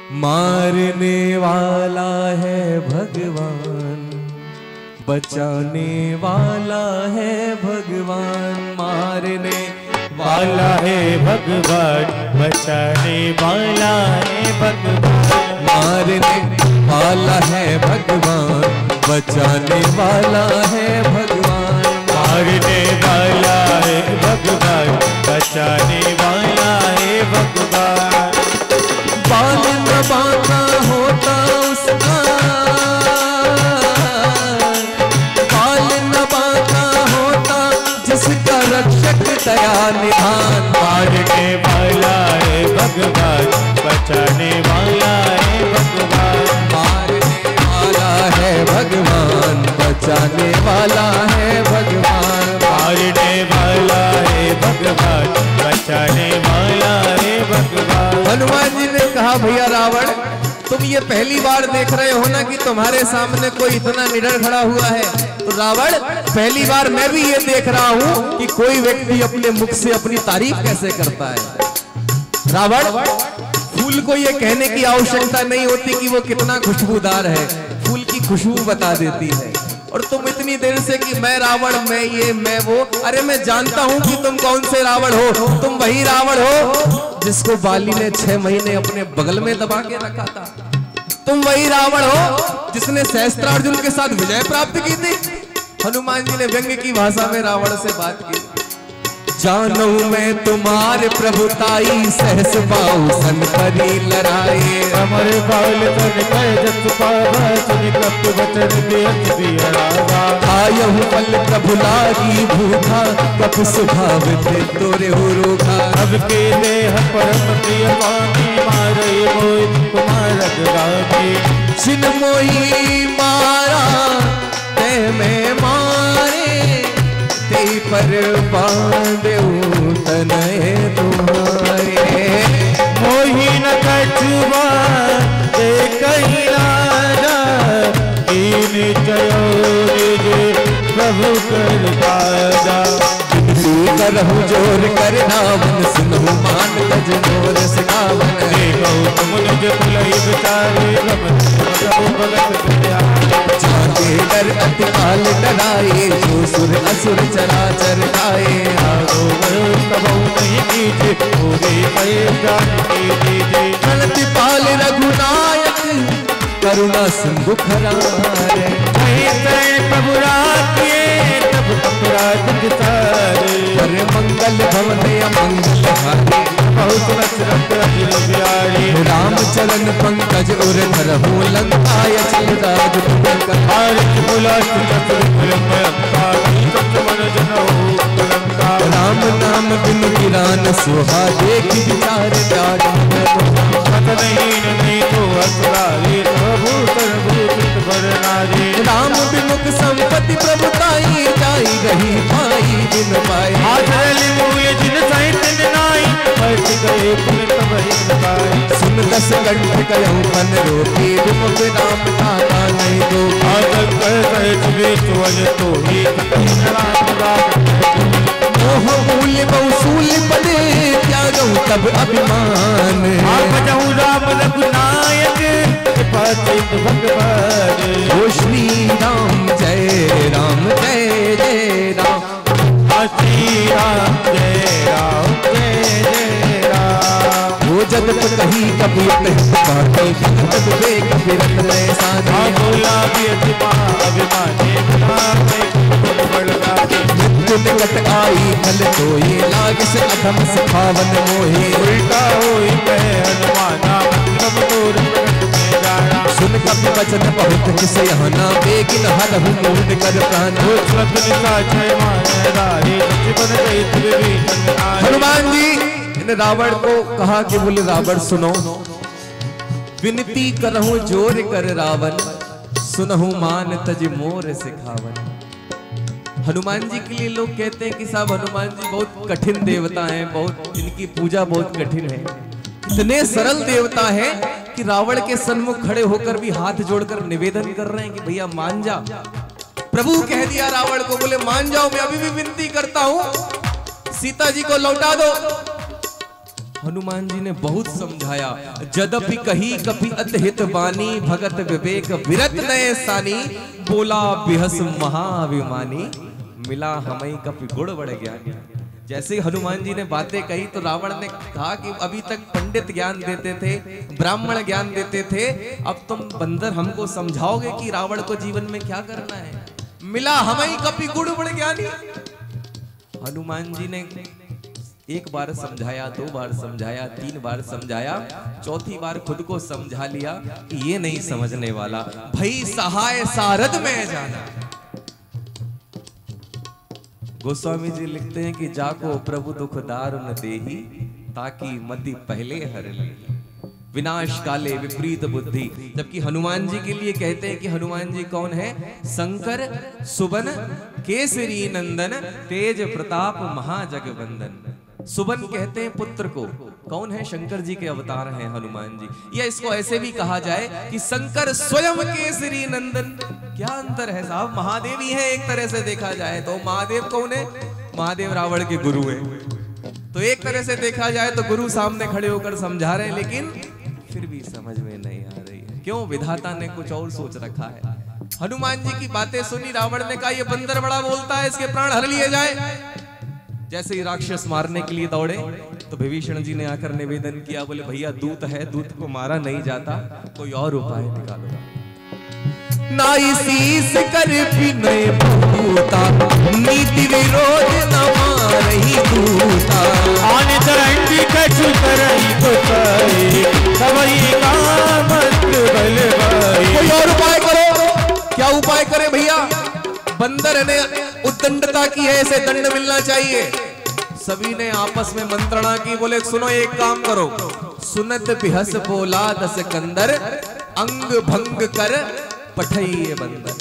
मारने वाला है भगवान, बचाने वाला है भगवान। मारने वाला है भगवान, बचाने वाला है भगवान। मारने वाला है भगवान, बचाने वाला है भगवान। मारने वाला है भगवान, बचाने वाला है भगवान। बाल न बांका होता उसका, बाल न बांका होता जिसका रक्षक दया निधान। मारने वाला है भगवान, बचाने वाला है भगवान। मारने वाला है भगवान, बचाने वाला है भगवान। मारने वाला है भगवान, बचाने वाला है भगवान। हनुमान जी ने कहा भैया रावण, तुम ये पहली बार देख रहे हो ना कि तुम्हारे सामने कोई इतना निडर खड़ा हुआ है। तो रावण, पहली बार मैं भी ये देख रहा हूं कि कोई व्यक्ति अपने मुख से अपनी तारीफ कैसे करता है। रावण, फूल को ये कहने की आवश्यकता नहीं होती कि वो कितना खुशबूदार है, फूल की खुशबू बता देती है। और तुम इतनी देर से कि मैं रावण, मैं ये मैं वो, अरे मैं जानता हूं कि तुम कौन से रावण हो। तुम वही रावण हो जिसको बाली ने 6 महीने अपने बगल में दबा के रखा था। तुम वही रावण हो जिसने सहस्त्रार्जुन के साथ विजय प्राप्त की थी। हनुमान जी ने व्यंग्य की भाषा में रावण से बात की। जानू मैं तुम्हारे प्रभुताई, सहस पाऊ सन परी लड़ाए। अमर बाल तन कह जत पावा, सुन कप वचन देत दिया रावा। आयहु बल प्रभु लागी भूखा, कप स्वभाव ते तोरे हो रोखा। अब के देह परम प्रिय वाणी, मारे मोय तुम्हारा गामी। जिन मोही मारा ते में मारे, ते पर बांधे तनय तुम्हारे। मोही न कछुआ दे कहीं राजा, कीन जयो निज प्रभु कर काजा। करहु जोर कर नावन, सुनहु मान तज मोर सिखावन। देखो तुम निज पुलई विचारे, गमन प्रभु भगत विद्या। जाके डर अति काल डराए, जो सुर असुर चराचर गाए। आगो बरो कबहु नहीं कीजे, पूरे भय जान कीजे। चलति पाल रघुनायक, करुणा सिंधु खरारे। प्रभु राखिए तब अपराध विचारे। अरे मंगल भवन मंगल हारी, बहुत रसरत अखिल बिहारी। राम चरण पंकज उर धरहु, लंकाय चल राज तुमका। हारित बुलात चतुर भयंका, सत मन जनहु लंका। राम नाम बिन किरान सुहा, देख विचार त्याग। मत नहीं तो असुरारी, प्रभु सर्वभूत भर नारी। राम विमुख संपत्ति प्रभुताई, जाई रही पाई बिन पाई। आचरली मूल जिन सहित नाई, बच गए पुन तब हित पाई। सुन दस कंठ कयऊ मन रोकी, विमुख राम ताका नहीं दो। आदर कर सहित बेचुअल तो ही, राम राम। मोह मूल मौसूल बने, त्यागऊ तब अभिमान। आप जाऊँ राम रघुनायक, पाचित भगवान। ओ श्री राम जय राम जय जय राम। श्री राम जय राम जय जय राम। वो जगत कही कभी बातें, जगत वे कभी रत में साधे। बोला भी अभिमानी, मृत्यु निकट आई फल कोई, लाग से अधम सखावन मोही। उल्टा होई मैं हनुमाना, मतलब दूर प्रकट में जाना। सुन कपि वचन बहुत किस यहना, बेगिन हरहु मूढ़ कर प्राण। हनुमान जी ने रावण को कहा कि बोले रावण सुनो, विनती करहूं जोर कर रावण, सुनहु मान तज मोर सिखावन। हनुमान जी के लिए लोग कहते हैं कि साहब हनुमान जी बहुत कठिन देवता हैं, बहुत इनकी पूजा बहुत कठिन है। इतने सरल देवता हैं कि रावण के सन्मुख खड़े होकर भी हाथ जोड़कर निवेदन कर रहे हैं कि भैया मान जा। प्रभु कह दिया रावण को, बोले मान जाओ, मैं अभी भी विनती करता हूं, सीता जी को लौटा दो। हनुमान जी ने बहुत समझाया। जदपि कही कपि अतहित बानी, भगत विवेक विरत नए सानी, बोला बिहस महाभिमानी, मिला हमई कपि गुण बड़ ज्ञानी। जैसे हनुमान जी ने बातें कही तो रावण ने कहा कि अभी तक पंडित ज्ञान देते थे, ब्राह्मण ज्ञान देते थे, अब तुम बंदर हमको समझाओगे कि रावण को जीवन में क्या करना है। मिला हमई कपि गुण बड़ ज्ञानी। हनुमान जी ने एक बार समझाया, दो बार समझाया, तीन बार समझाया, चौथी बार खुद को समझा लिया कि ये नहीं समझने वाला। भई सहाय सारद में जाना। गोस्वामी जी लिखते हैं कि जाको प्रभु दुख दारुन देही, ताकि मति पहले हर ले, विनाश काले विपरीत बुद्धि। जबकि हनुमान जी के लिए कहते हैं कि हनुमान जी कौन है? शंकर सुबन केसरी नंदन, तेज प्रताप महाजगवंदन। सुबन कहते हैं पुत्र को, कौन है? शंकर जी के अवतार हैं हनुमान जी। या इसको ऐसे भी कहा जाए कि शंकर स्वयं केसरी नंदन। क्या अंतर है साहब? महादेव ही है एक तरह से देखा जाए तो। महादेव कौन है? महादेव रावण के गुरु हैं। तो एक तरह से देखा जाए तो गुरु सामने खड़े होकर समझा रहे हैं, लेकिन फिर भी समझ में नहीं आ रही है। क्यों? विधाता ने कुछ और सोच रखा है। हनुमान जी की बातें सुनी, रावण ने कहा ये बंदर बड़ा बोलता है, इसके प्राण हर लिए जाए। जैसे ही राक्षस मारने के लिए दौड़े तो विभीषण जी ने आकर निवेदन किया, बोले भैया दूत है, दूत को मारा नहीं जाता, कोई और उपाय निकालो। नाई शीस कर विनय भूता, नीति विरोध न मारहि दूता। आन तरंगी कछु करई कोई, सबई कामत बल भाई। कोई और उपाय करो। क्या उपाय करे भैया? बंदर ने उद्दंडता की है, ऐसे दंड मिलना चाहिए। सभी ने आपस में मंत्रणा की, बोले सुनो एक काम करो। सुनत बिहस बोला दस कंदर, अंग भंग कर पठइए बंदर।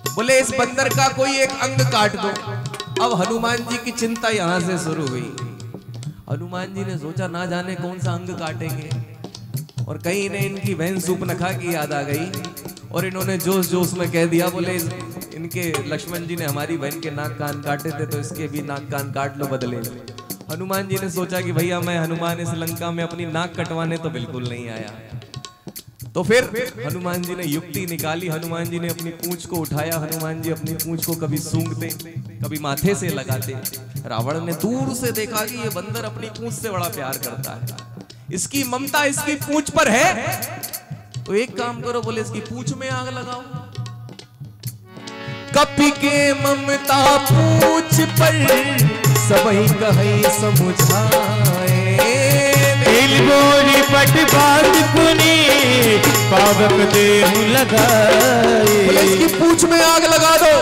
बोले इस बंदर का कोई एक अंग काट दो। अब हनुमान जी की चिंता यहां से शुरू हुई। हनुमान जी ने सोचा ना जाने कौन सा अंग काटेंगे, और कहीं ने इनकी बहन सूर्पनखा की याद आ गई और इन्होंने जोश जोश में कह दिया, बोले इनके लक्ष्मण जी ने हमारी बहन के नाक कान काटे थे तो इसके भी नाक कान काट लो बदले। हनुमान जी ने सोचा कि भैया मैं हनुमान इस लंका में अपनी नाक कटवाने तो बिल्कुल नहीं आया। तो फिर हनुमान जी ने युक्ति निकाली। हनुमान जी ने अपनी पूंछ को उठाया। हनुमान जी अपनी पूंछ को कभी सूंघते, कभी माथे से लगाते। रावण ने दूर से देखा कि ये बंदर अपनी पूंछ से बड़ा प्यार करता है, इसकी ममता इसकी पूंछ पर है। तो एक काम करो, बोले इसकी पूंछ में आग लगाओ। कपि के ममता पूछ पर, सबही कहे समुझाए। बोरी पट बांध पुनी, पावक देहु लगाए। बोले इसकी पूंछ में आग लगा दो।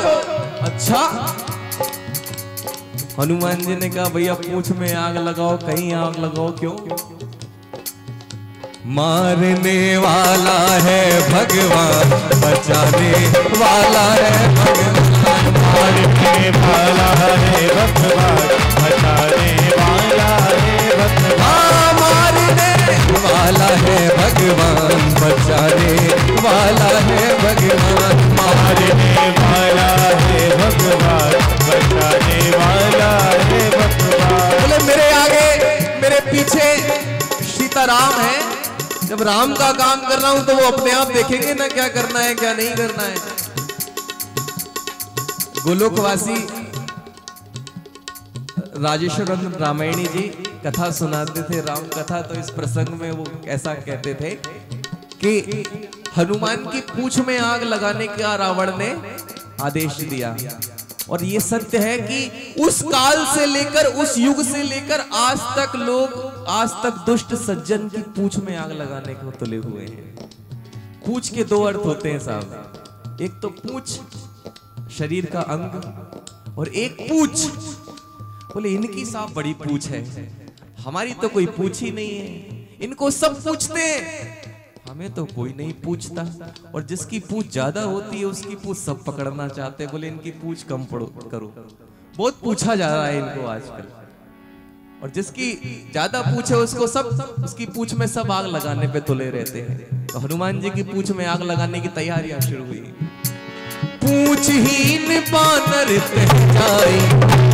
अच्छा, हनुमान जी ने कहा भैया पूंछ में आग लगाओ, कहीं आग लगाओ। क्यों? मारने वाला है भगवान, बचाने वाला है भगवान। मारने वाला है भगवान, बचाने वाला है भगवान। मारने वाला है भगवान, बचाने वाला है भगवान। मारने वाला है भगवान, बचाने वाला है भगवान। बोले मेरे आगे मेरे पीछे सीताराम है। जब राम का काम कर रहा हूं तो वो अपने आप देखेंगे ना क्या करना है क्या नहीं करना है। गोलोकवासी राजेश्वर रामायणी जी कथा सुनाते थे, राम कथा। तो इस प्रसंग में वो ऐसा कहते थे कि हनुमान की पूंछ में आग लगाने का रावण ने आदेश दिया। और ये सत्य है कि उस काल से लेकर, उस युग से लेकर आज तक लोग, आज तक दुष्ट सज्जन की पूंछ में आग लगाने को तुले हुए हैं। पूंछ के दो अर्थ होते हैं साहब, एक तो पूंछ शरीर का अंग और एक पूंछ। बोले इनकी साहब बड़ी पूंछ है, हमारी तो कोई पूंछ ही नहीं है। इनको सब पूछते हैं, हमें तो कोई नहीं पूछता। और जिसकी पूंछ ज्यादा होती है उसकी पूंछ सब पकड़ना चाहते हैं। बोले इनकी पूंछ कम करो, बहुत पूछा जा रहा है इनको आजकल। और जिसकी ज्यादा पूंछ है उसको सब, उसकी पूंछ में सब आग लगाने पे तुले रहते हैं। तो हनुमान जी की पूंछ में आग लगाने की तैयारियां शुरू हुई। पूछहीन बानर तह जाई,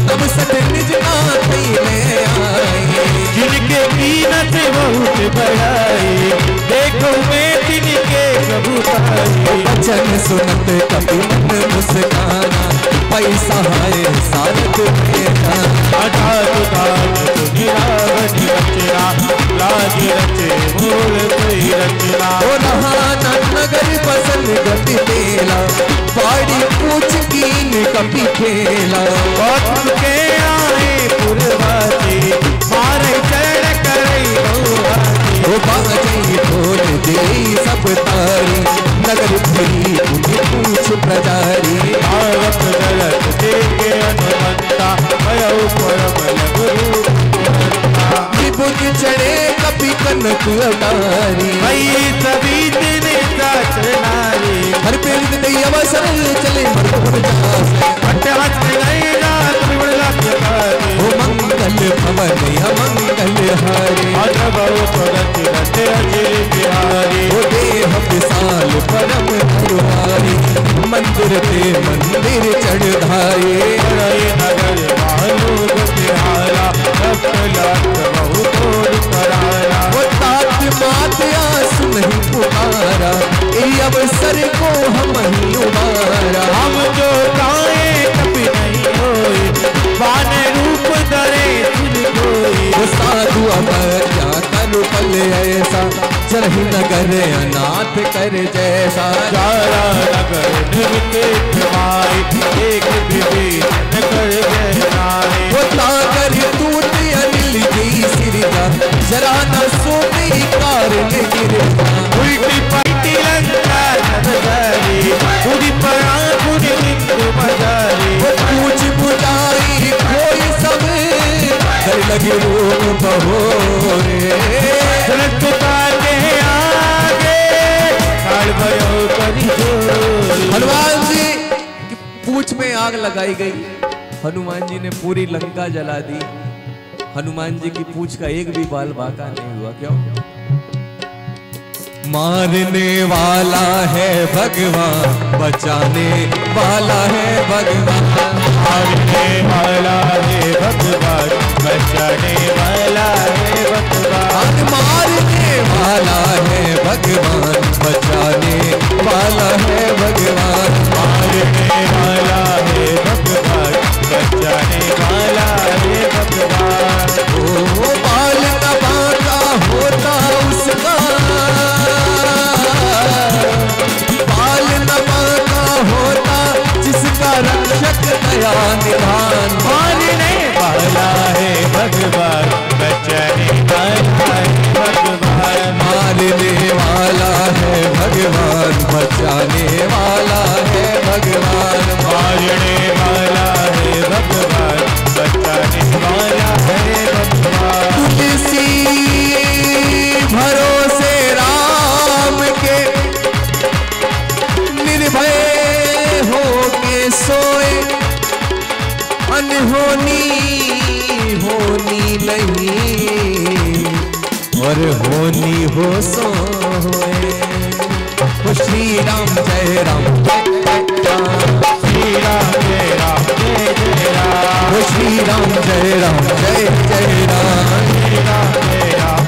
तब सट निज नाथ ले आई। जिनके कीमत बहुत बढ़ाई, देखो मैं तिनके कबूताई। वचन सुनत कभी मन मुस्काना, पैसा है सारत मेरा। रचना लाज रचे मूल कोई रचना। नगर पसंद गति तेला, बाड़ी पूछ कीन कपी खेला। के आए पुरवासी, मारे चरण करे वो बाजी ढोल दे सब तारी, नगर भरी उन्हें पूछ प्रजारी। भारत गलत देखे अनुमंता, भयउ परम लघु बुझ चढ़े कपी कनक अटारी। भई सभी दिन साच नारी, हर पेड़ नहीं अवसर चले मर्द अट्टहास गए रात बिगड़ला प्यारी। ओ मंगल भवन अमंगल हारी, बहुत रति रते अजय बिहारी। ओ देह विशाल परम हरवारी, मंदिर ते मंदिर चढ़ाए। नगर मालूम तिहारा, लाख बहुत करारा। वो तात मात आस नहीं पुकारा, ये अवसर को हम ही उबारा। हम जो गाए कभी नहीं होए, बाने रूप धरे तुझ कोई। वो साधु अमर जाकर पल ऐसा, चरही नगर अनाथ कर जैसा। जारा नगर निमके माई, एक बिबी नगर गहनाई। वो ताकर तूत अनिल जी सिरजा, जरा न सोने कार में गिरता। उल्टी पट्टी लंका नजरी, उड़ी पड़ा उड़ी बिंदु मजारी। वो पूछ बुझाई कोई सब, कर लगे रोग बहोरे। हनुमान जी की पूंछ में आग लगाई गई, हनुमान जी ने पूरी लंका जला दी। हनुमान जी की पूंछ का एक भी बाल बाका नहीं हुआ। क्यों? मारने वाला है भगवान, बचाने वाला है भगवान। मारने वाला है भगवान, बचाने वाला है भगवान। मारने वाला है भगवान, बचाने वाला है भगवान। मारने वाला है भगवान, बचाने वाला है भगवान। ओ बाल का बाका होता उसका, बाल न बाका होता जिसका रक्षक दया निधान। मारने वाला है भगवान, बचाने वाला है भगवान। मारने वाला है भगवान, बचाने वाला है भगवान। मारने वाला है भगवान, बचाने वाला है भगवान। तुलसी भरोसे राम के, निर्भय हो के सोए। अनहोनी होनी नहीं, और होनी हो सोए। वो श्री राम जय राम जय राम, श्री राम जय राम जय जय राम। वो श्री राम जय राम जय जय राम। श्री राम जय राम